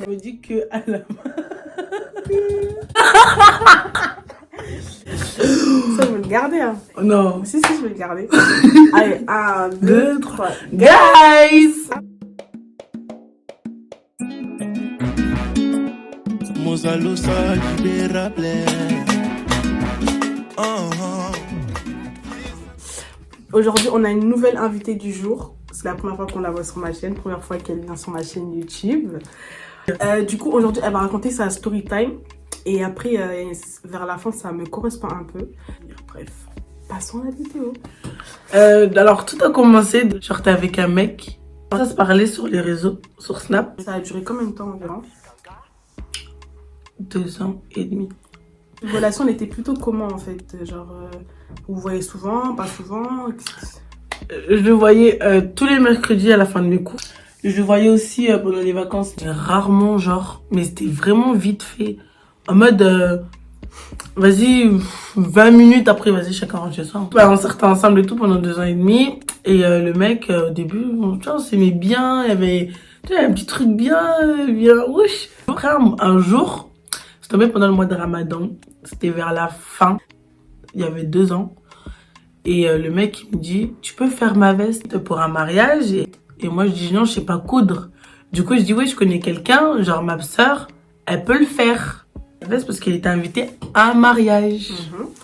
Elle me dit que à la Ça, je vais le garder. Hein. Non. Si, je vais le garder. Allez, 1, 2, 3. Guys! Aujourd'hui, on a une nouvelle invitée du jour. C'est la première fois qu'on la voit sur ma chaîne, première fois qu'elle vient sur ma chaîne YouTube. Du coup, aujourd'hui, elle va raconter sa story time. Et après, vers la fin, ça me correspond un peu. Bref, passons à la vidéo. Alors, tout a commencé, genre, t'es avec un mec. Ça se parlait sur les réseaux, sur Snap. Ça a duré combien de temps environ? 2 ans et demi. La relation, elle était plutôt comment en fait? Genre, vous vous voyez souvent, pas souvent? Je le voyais tous les mercredis à la fin de mes cours. Je le voyais aussi pendant les vacances. Rarement, genre, mais c'était vraiment vite fait. En mode, vas-y, 20 minutes après, vas-y, chacun rentre chez soi. On sortait ensemble et tout pendant 2 ans et demi. Et le mec, au début, on s'aimait bien. Il y avait un petit truc bien ouch. Après, un jour, c'est tombé pendant le mois de Ramadan. C'était vers la fin. Il y avait 2 ans. Et le mec, il me dit, tu peux faire ma veste pour un mariage? Et moi, je dis, non, je sais pas coudre. Du coup, je dis, oui, je connais quelqu'un, genre ma sœur, elle peut le faire. La veste parce qu'elle était invitée à un mariage.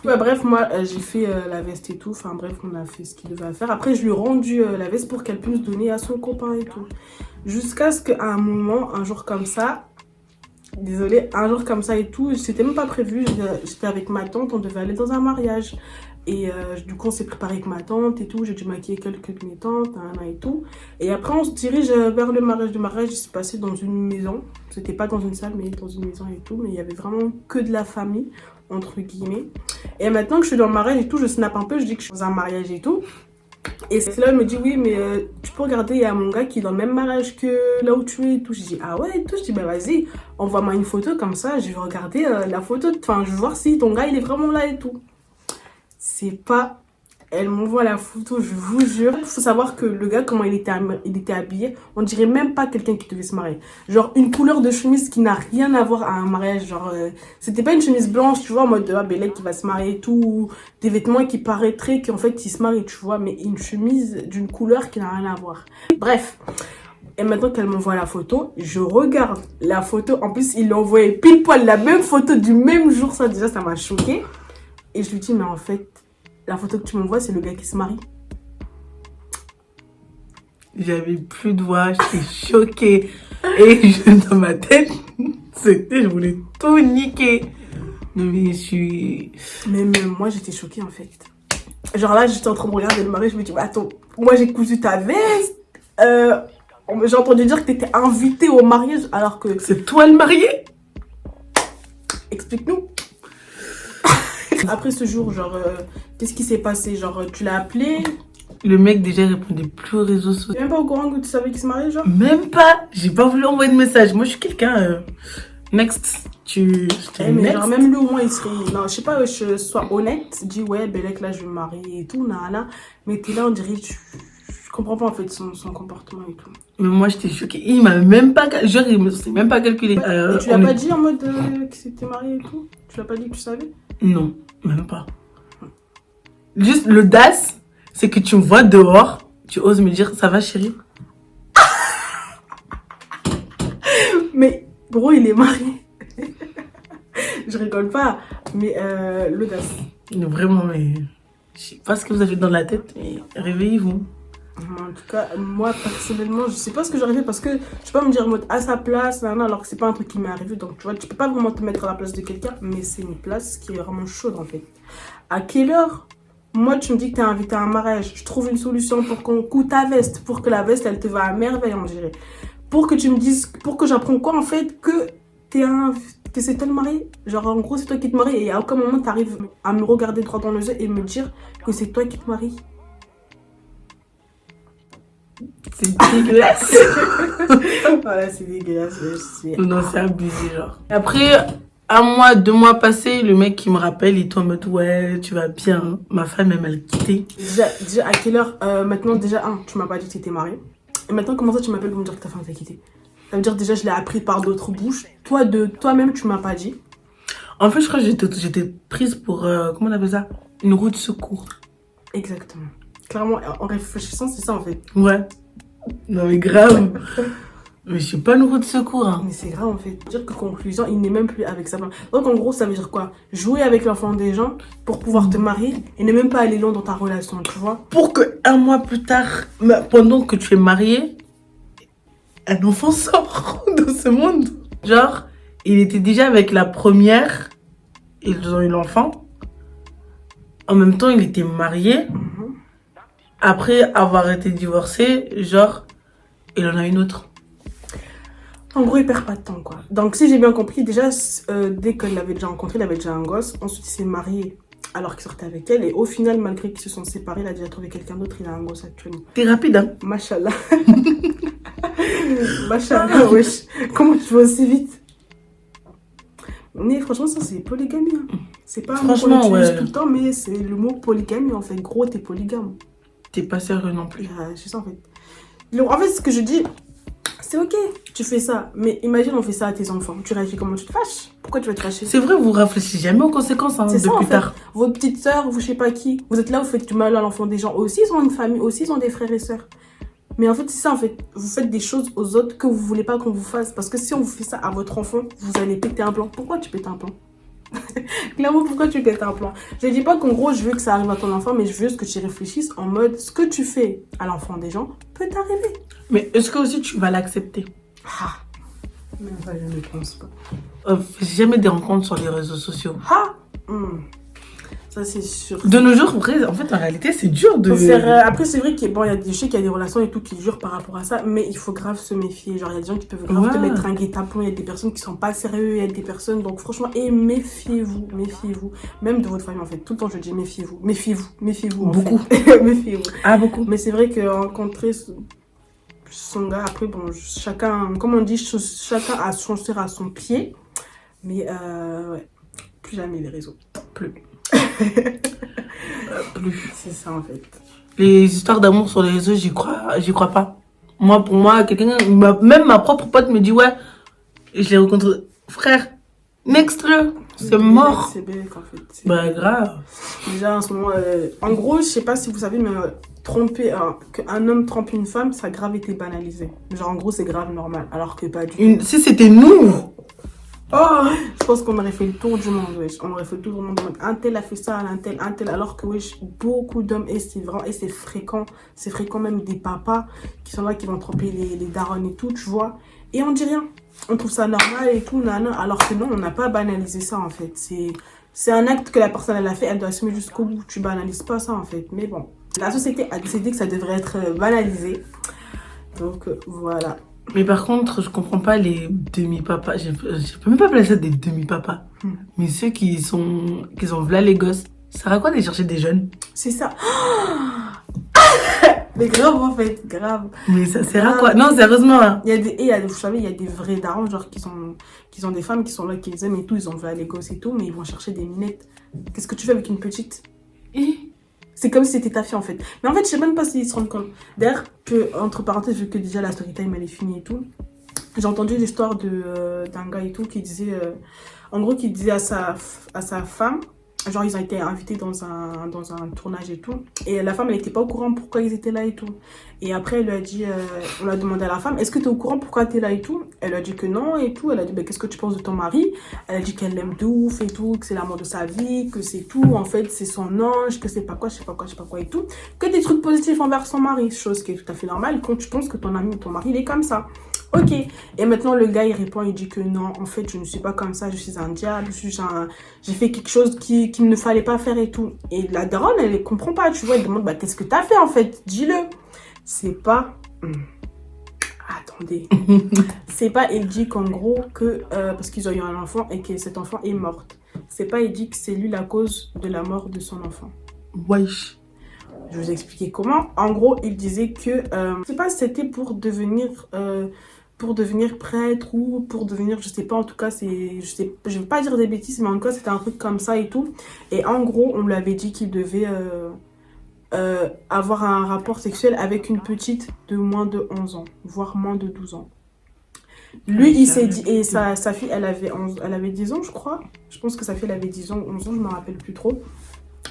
Ouais, bref, moi, j'ai fait la veste et tout. Enfin, bref, on a fait ce qu'il devait faire. Après, je lui ai rendu la veste pour qu'elle puisse donner à son copain et tout. Jusqu'à ce qu'à un moment, un jour comme ça, désolée, un jour comme ça et tout, c'était même pas prévu. J'étais avec ma tante, on devait aller dans un mariage. Et du coup, on s'est préparé avec ma tante et tout. J'ai dû maquiller quelques de mes tantes, et tout. Et après, on se dirige vers le mariage. Le mariage s'est passé dans une maison. C'était pas dans une salle, mais dans une maison et tout. Mais il y avait vraiment que de la famille, entre guillemets. Et maintenant que je suis dans le mariage et tout, je snap un peu. Je dis que je suis dans un mariage et tout. Et c'est là, elle me dit, oui, mais tu peux regarder, il y a mon gars qui est dans le même mariage que là où tu es et tout. Je dis, ah ouais et tout. Je dis, bah vas-y, envoie-moi une photo comme ça. Je vais regarder la photo. Enfin, je vais voir si ton gars, il est vraiment là et tout. C'est pas... Elle m'envoie la photo, je vous jure. Il faut savoir que le gars, comment il était habillé, on dirait même pas quelqu'un qui devait se marier. Genre, une couleur de chemise qui n'a rien à voir à un mariage. Genre, c'était pas une chemise blanche, tu vois, en mode, ah, Bélec qui va se marier et tout. Ou des vêtements qui paraîtraient qu'en fait, il se marie, tu vois. Mais une chemise d'une couleur qui n'a rien à voir. Bref. Et maintenant qu'elle m'envoie la photo, je regarde la photo. En plus, il l'a envoyé pile poil la même photo du même jour. Ça, déjà, ça m'a choquée. Et je lui dis, mais en fait, la photo que tu m'envoies, c'est le gars qui se marie. J'avais plus de voix, j'étais choquée. Et dans ma tête, je voulais tout niquer. Non mais je suis... Mais même moi, j'étais choquée en fait. Genre là, j'étais en train de regarder le mariage, je me dis, mais attends, moi j'ai cousu ta veste. J'ai entendu dire que tu étais invitée au mariage alors que... C'est toi le marié? Explique-nous. Après ce jour, genre, qu'est-ce qui s'est passé? Genre, tu l'as appelé? Le mec déjà répondait plus aux réseaux sociaux. Tu n'es même pas au courant que tu savais qu'il se mariait, genre? Même pas. J'ai pas voulu envoyer de message. Moi, je suis quelqu'un... Next. Mais genre, même lui, au moins, il serait... Non, je sais pas, je sois honnête. Dis, ouais, Bélec, là, je vais me marier et tout, nana. Mais t'es là, on dirait... Je comprends pas, en fait, son comportement et tout. Mais moi, j'étais choquée. Il m'a même pas... Genre, il me s'est même pas calculé. Et tu l'as pas dit en mode que c'était marié et tout? Tu l'as pas dit que tu savais? Non, même pas. Juste, l'audace, c'est que tu me vois dehors, tu oses me dire, ça va, chérie? Mais, gros, il est marié. Je rigole pas, mais l'audace. Vraiment, mais... Je sais pas ce que vous avez dans la tête, mais réveillez-vous. En tout cas, moi, personnellement, je sais pas ce que j'aurais fait parce que je peux pas me dire en mode à sa place, nan, nan, alors que c'est pas un truc qui m'est arrivé. Donc, tu vois, tu peux pas vraiment te mettre à la place de quelqu'un, mais c'est une place qui est vraiment chaude, en fait. À quelle heure? Moi, tu me dis que t'es invité à un mariage. Je trouve une solution pour qu'on coûte ta veste, pour que la veste, elle te va à merveille, on dirait. Pour que tu me dises, pour que j'apprends quoi, en fait, que c'est toi le mari. Genre, en gros, c'est toi qui te maries. Et à aucun moment, t'arrives à me regarder droit dans les yeux et me dire que c'est toi qui te maries. C'est dégueulasse. Voilà, c'est dégueulasse. Non, c'est abusé, genre. Après, 1 mois, 2 mois passés, le mec qui me rappelle, il est en mode, ouais, tu vas bien. Ma femme, elle m'a quitté. Déjà, à quelle heure? Maintenant, déjà, tu m'as pas dit que t'étais mariée. Et maintenant, comment ça, tu m'appelles pour me dire que ta femme t'a quitté? Ça veut dire déjà, je l'ai appris par d'autres bouches. Toi, de toi-même, tu m'as pas dit. En fait, je crois que j'étais prise pour, comment on appelle ça? Une roue de secours. Exactement. Clairement, en réfléchissant, c'est ça en fait. Ouais. Non mais grave. Mais je suis pas une roue de secours. Hein. Mais c'est grave en fait. Dire que conclusion, il n'est même plus avec sa femme. Donc en gros, ça veut dire quoi? Jouer avec l'enfant des gens pour pouvoir te marier et ne même pas aller loin dans ta relation, tu vois? Pour que un mois plus tard, pendant que tu es marié, un enfant sort de ce monde. Genre, il était déjà avec la première, ils ont eu l'enfant. En même temps, il était marié. Après avoir été divorcé, genre, il en a une autre. En gros, il perd pas de temps, quoi. Donc, si j'ai bien compris, déjà, dès qu'elle l'avait déjà rencontré, il avait déjà un gosse. Ensuite, il s'est marié alors qu'il sortait avec elle. Et au final, malgré qu'ils se sont séparés, il a déjà trouvé quelqu'un d'autre. Il a un gosse actuellement. T'es rapide, hein? Machallah. Machallah, wesh. Comment tu vas aussi vite? Mais franchement, ça, c'est polygamie. Hein. C'est pas un mot qu'on utilise tout le temps, mais c'est le mot polygamie. En fait, gros, t'es polygame. T'es pas sérieux non plus. C'est ça, en fait. Donc, en fait, ce que je dis... C'est ok, tu fais ça, mais imagine on fait ça à tes enfants. Tu réagis comment? Tu te fâches? Pourquoi tu vas te fâcher? C'est vrai, vous réfléchissez jamais aux conséquences hein, de plus tard. Vos petites sœurs, vous je sais pas qui, vous êtes là, vous faites du mal à l'enfant des gens. Aussi, ils ont une famille, aussi, ils ont des frères et sœurs. Mais en fait, c'est ça en fait. Vous faites des choses aux autres que vous voulez pas qu'on vous fasse. Parce que si on vous fait ça à votre enfant, vous allez péter un plan. Pourquoi tu pètes un plan? Clairement, pourquoi tu pètes un plan? Je dis pas qu'en gros, je veux que ça arrive à ton enfant, mais je veux juste que tu réfléchisses en mode ce que tu fais à l'enfant des gens peut t'arriver. Mais est-ce que aussi tu vas l'accepter? Ah, mais ça, je ne pense pas. J'ai jamais des rencontres sur les réseaux sociaux. Ah, ça c'est sûr. De nos jours, en fait, en réalité, c'est dur de... Après, c'est vrai qu'il bon, je sais qu'il y a des relations et tout qui durent par rapport à ça, mais il faut grave se méfier. Genre, il y a des gens qui peuvent grave te mettre un guet-apens, il y a des personnes qui sont pas sérieuses, il y a des personnes... Donc, franchement, méfiez-vous, méfiez-vous. Même de votre famille, en fait. Tout le temps, je dis méfiez-vous. Méfiez-vous, méfiez-vous. Beaucoup. Méfiez-vous. Ah, beaucoup. Mais c'est vrai que rencontrer son gars, après, bon, chacun, comme on dit, chacun a son sœur à son pied. Mais, ouais, plus jamais les réseaux. Plus. Plus. C'est ça, en fait. Les histoires d'amour sur les réseaux, j'y crois pas. Moi, pour moi, même ma propre pote me dit, ouais, je l'ai rencontré. Frère, next-le. C'est mort. C'est bête, en fait. Bah, grave. Déjà, en ce moment, en gros, je sais pas si vous savez, mais qu'un homme trompe une femme, ça a grave été banalisé. Genre, en gros, c'est grave normal, alors que pas du tout. Si c'était nous, oh, je pense qu'on aurait fait le tour du monde, wesh. On aurait fait le tour du monde. Un tel a fait ça, un tel, alors que, wesh, beaucoup d'hommes, et c'est fréquent même des papas qui sont là, qui vont tromper les darons et tout, tu vois. Et on dit rien. On trouve ça normal et tout, alors que non, on n'a pas banalisé ça, en fait. C'est un acte que la personne, elle a fait, elle doit assumer jusqu'au bout. Tu banalises pas ça, en fait. Mais bon, la société a décidé que ça devrait être banalisé. Donc, voilà. Mais par contre, je comprends pas les demi-papas. Je peux même pas appeler ça des demi-papas. Mais ceux qui ont v'là les gosses. Ça sert à quoi d'aller chercher des jeunes? C'est ça. Mais grave en fait, grave. Mais ça sert à quoi? Non, sérieusement. Hein. Vous savez, il y a des vrais darons, genre qui ont des femmes qui sont là, qui les aiment et tout, ils ont v'là les gosses et tout, mais ils vont chercher des minettes. Qu'est-ce que tu fais avec une petite? C'est comme si c'était ta fille en fait. Mais en fait, je sais même pas s'ils se rendent compte. D'ailleurs, entre parenthèses, vu que déjà la story time elle est finie et tout, j'ai entendu l'histoire d'un gars et tout qui disait, en gros, qui disait à sa femme, genre ils ont été invités dans un tournage et tout, et la femme elle était pas au courant pourquoi ils étaient là et tout. Et après elle lui a dit, on lui a demandé à la femme, est-ce que tu es au courant pourquoi tu es là et tout? Elle lui a dit que non et tout. Elle a dit, bah, qu'est-ce que tu penses de ton mari? Elle a dit qu'elle l'aime de ouf et tout, que c'est l'amour de sa vie, que c'est tout, en fait c'est son ange, que c'est pas quoi, je sais pas quoi et tout, que des trucs positifs envers son mari, chose qui est tout à fait normale quand tu penses que ton mari il est comme ça. Ok, et maintenant le gars il répond, il dit que non, en fait je ne suis pas comme ça, je suis un diable, j'ai fait quelque chose qu'il ne fallait pas faire et tout. Et la daronne elle comprend pas, tu vois, elle demande, bah qu'est-ce que t'as fait en fait, dis-le. C'est pas... Attendez. C'est pas, il dit qu'en gros que, parce qu'ils ont eu un enfant et que cet enfant est mort. C'est pas, il dit que c'est lui la cause de la mort de son enfant. Wesh. Je vais vous expliquer comment. En gros, il disait que, je sais pas si c'était pour devenir prêtre ou pour devenir, je sais pas, en tout cas, je vais pas dire des bêtises, mais en tout cas, c'était un truc comme ça et tout. Et en gros, on lui avait dit qu'il devait avoir un rapport sexuel avec une petite de moins de 11 ans, voire moins de 12 ans. Lui, il s'est dit, et sa fille, elle avait 10 ans, je crois. Je pense que sa fille, elle avait 10 ans, 11 ans, je me rappelle plus trop.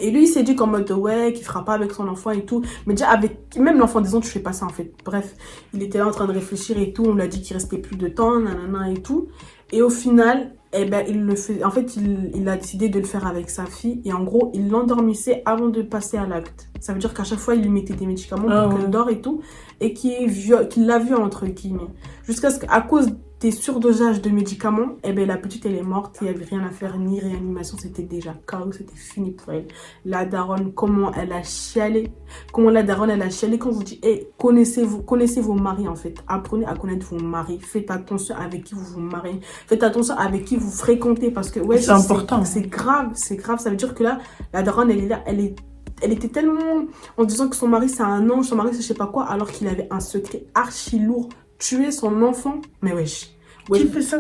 Et lui, il s'est dit qu'en mode, ouais, qu'il fera pas avec son enfant et tout. Mais déjà, avec même l'enfant des ans, tu fais pas ça, en fait. Bref, il était là en train de réfléchir et tout. On lui a dit qu'il restait plus de temps, nanana et tout. Et au final, eh ben, il le fait. En fait, il a décidé de le faire avec sa fille. Et en gros, il l'endormissait avant de passer à l'acte. Ça veut dire qu'à chaque fois, il lui mettait des médicaments pour qu'elle dort et tout. Et qu'il l'a vu, entre guillemets. Jusqu'à ce qu'à cause des surdosages de médicaments, eh ben, la petite, elle est morte. Il n'y avait rien à faire, ni réanimation. C'était déjà KO, c'était fini pour elle. La daronne, comment elle a chialé. Comment la daronne, elle a chialé quand vous dites, hey, connaissez vos maris, en fait. Apprenez à connaître vos maris. Faites attention avec qui vous vous mariez. Faites attention avec qui vous fréquentez. Parce que, ouais, c'est important. C'est grave, c'est grave. Ça veut dire que là, la daronne, elle est là, elle était tellement en disant que son mari c'est un ange, son mari c'est je sais pas quoi, alors qu'il avait un secret archi lourd. Tuer son enfant, mais wesh. Qui fait ça?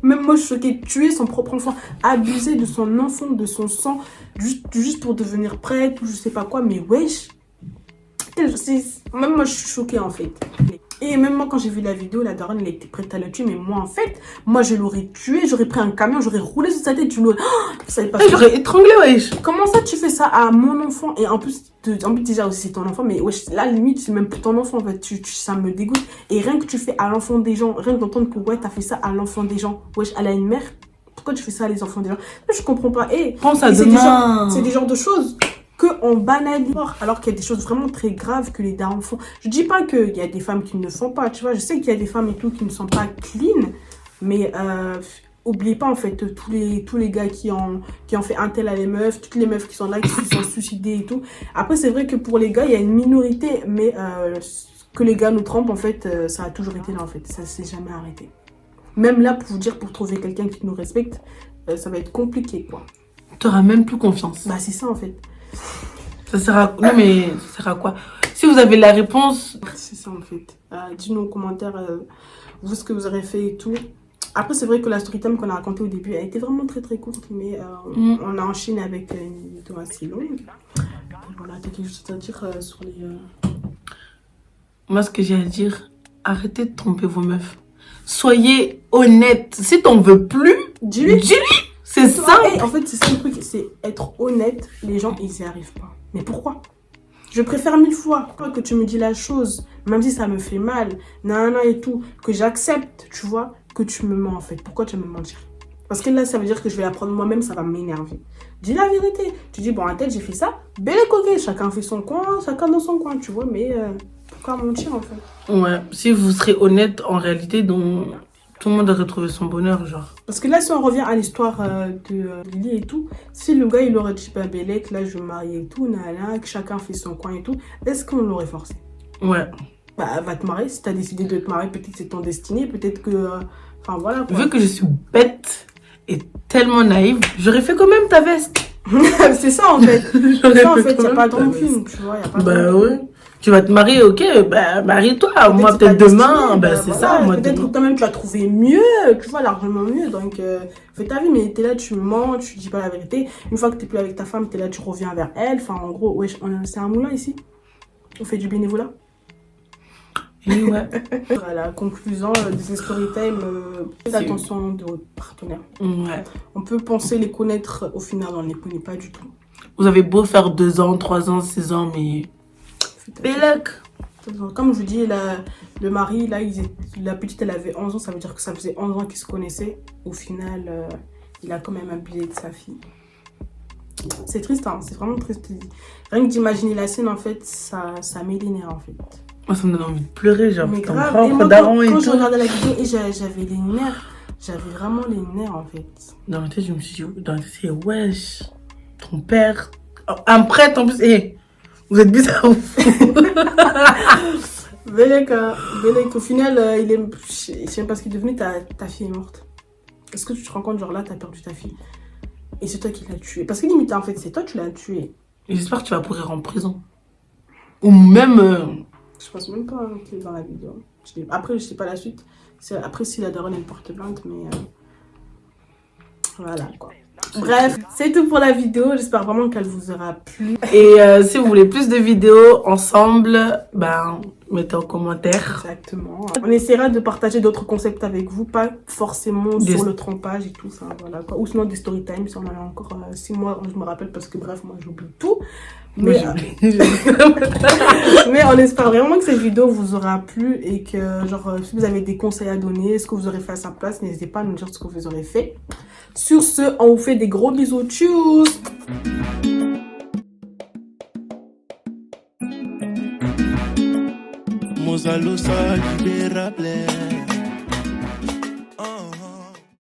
Même moi je suis choquée. Tuer son propre enfant, abuser de son enfant, de son sang, juste pour devenir prêtre ou je sais pas quoi, mais wesh. Même moi je suis choquée en fait. Et même moi quand j'ai vu la vidéo, la daronne elle était prête à le tuer, mais moi en fait, moi je l'aurais tué, j'aurais pris un camion, j'aurais roulé sur sa tête, j'aurais étranglé, wesh. Comment ça tu fais ça à mon enfant? Et en plus déjà aussi c'est ton enfant, mais wesh, là limite c'est même plus ton enfant en fait, ça me dégoûte. Et rien que tu fais à l'enfant des gens, rien que d'entendre que ouais t'as fait ça à l'enfant des gens, wesh elle a une mère, pourquoi tu fais ça à les enfants des gens? Je comprends pas. Et pense à demain. C'est des genres de choses qu'on banalise, alors qu'il y a des choses vraiment très graves que les darons font. Je dis pas qu'il y a des femmes qui ne le font pas, tu vois, je sais qu'il y a des femmes et tout qui ne sont pas clean, mais oubliez pas en fait tous les gars qui ont fait un tel à les meufs, toutes les meufs qui sont là, qui se sont suicidées et tout. Après c'est vrai que pour les gars il y a une minorité, mais que les gars nous trompent en fait, ça a toujours été là en fait, ça s'est jamais arrêté. Même là pour vous dire, pour trouver quelqu'un qui nous respecte, ça va être compliqué quoi. T'auras même plus confiance. Bah c'est ça en fait. Ça sert à... Non mais ça sert à quoi? Si vous avez la réponse... C'est ça en fait. Dites-nous en commentaire vous ce que vous aurez fait et tout. Après c'est vrai que la story time qu'on a racontée au début, elle était vraiment très très courte, mais on a enchaîné avec une vidéo assez longue. Voilà, t'as quelque chose à dire sur les... Moi ce que j'ai à dire, arrêtez de tromper vos meufs. Soyez honnête. Si t'en veux plus, dis-lui. C'est ça. En fait, c'est ça le truc, c'est être honnête. Les gens, ils y arrivent pas. Mais pourquoi? Je préfère 1000 fois que tu me dis la chose, même si ça me fait mal, nanana et tout, que j'accepte, tu vois, que tu me mens en fait. Pourquoi tu vas me mentir? Parce que là, ça veut dire que je vais la prendre moi-même, ça va m'énerver. Dis la vérité. Tu dis, bon, à tel, j'ai fait ça, belle et coquette, chacun fait son coin, chacun dans son coin, tu vois, mais pourquoi mentir en fait? Ouais, si vous serez honnête, en réalité, donc... Tout le monde a retrouvé son bonheur, genre. Parce que là, si on revient à l'histoire de Lily et tout, si le gars, il aurait dit, bah, Bélec, là, je me marie et tout, nana, que chacun fait son coin et tout, est-ce qu'on l'aurait forcé? Ouais. Bah, va te marier. Si t'as décidé de te marier, peut-être c'est ton destinée, peut-être que... Enfin, voilà, quoi. Vu que je suis bête et tellement naïve, j'aurais fait quand même ta veste. C'est ça, en fait. C'est ça, en fait, il n'y a pas de rancune, tu vois, y a pas de ouais. Tu vas te marier, ok, bah marie-toi. Moi, peut-être demain, bah, c'est ça. Peut-être que toi-même, tu as trouvé mieux, tu vois, largement mieux. Donc, fais ta vie, mais t'es là, tu mens, tu dis pas la vérité. Une fois que t'es plus avec ta femme, t'es là, tu reviens vers elle. Enfin, en gros, ouais, c'est un moulin ici. On fait du bénévolat. Et ouais. À la conclusion de ces story time, faites attention de votre partenaire. Ouais. On peut penser les connaître, au final, on ne les connaît pas du tout. Vous avez beau faire 2 ans, 3 ans, 6 ans, mais... Bélec. Comme je vous dis, le mari, là, la petite, elle avait 11 ans, ça veut dire que ça faisait 11 ans qu'ils se connaissaient. Au final, il a quand même abusé de sa fille. C'est triste, hein, c'est vraiment triste. Rien que d'imaginer la scène, en fait, ça met les nerfs, en fait. Moi, ça me donne envie de pleurer, genre. Mais grave, et moi, quand je regardais la vidéo, et j'avais les nerfs, j'avais vraiment les nerfs, en fait. Dans ma tête, je me suis dit, dans ma tête, c'est wesh, ton père, un prêtre, en plus, vous êtes bizarre. Bélec, au final, je sais même pas ce qu'il est devenu, ta fille est morte. Est-ce que tu te rends compte, genre là, t'as perdu ta fille. Et c'est toi qui l'as tuée. Parce que limite, en fait, c'est toi qui l'as tuée. J'espère que tu vas pourrir en prison. Ou même... Je pense même pas qu'il est dans la vidéo. Après, je sais pas la suite. Après, si la daronne, elle porte plainte, mais... Voilà, quoi. Bref, c'est tout pour la vidéo. J'espère vraiment qu'elle vous aura plu. Et si vous voulez plus de vidéos ensemble, ben, mettez en commentaire. Exactement. On essaiera de partager d'autres concepts avec vous, pas forcément sur le trompage et tout ça, voilà quoi. Ou sinon des story time, si on en a encore 6 mois, je me rappelle parce que bref, moi j'oublie tout. Mais, mais on espère vraiment que cette vidéo vous aura plu et que genre si vous avez des conseils à donner, ce que vous aurez fait à sa place, n'hésitez pas à nous dire ce que vous aurez fait. Sur ce, on vous fait des gros bisous. Tchuss! Mozalo sa libera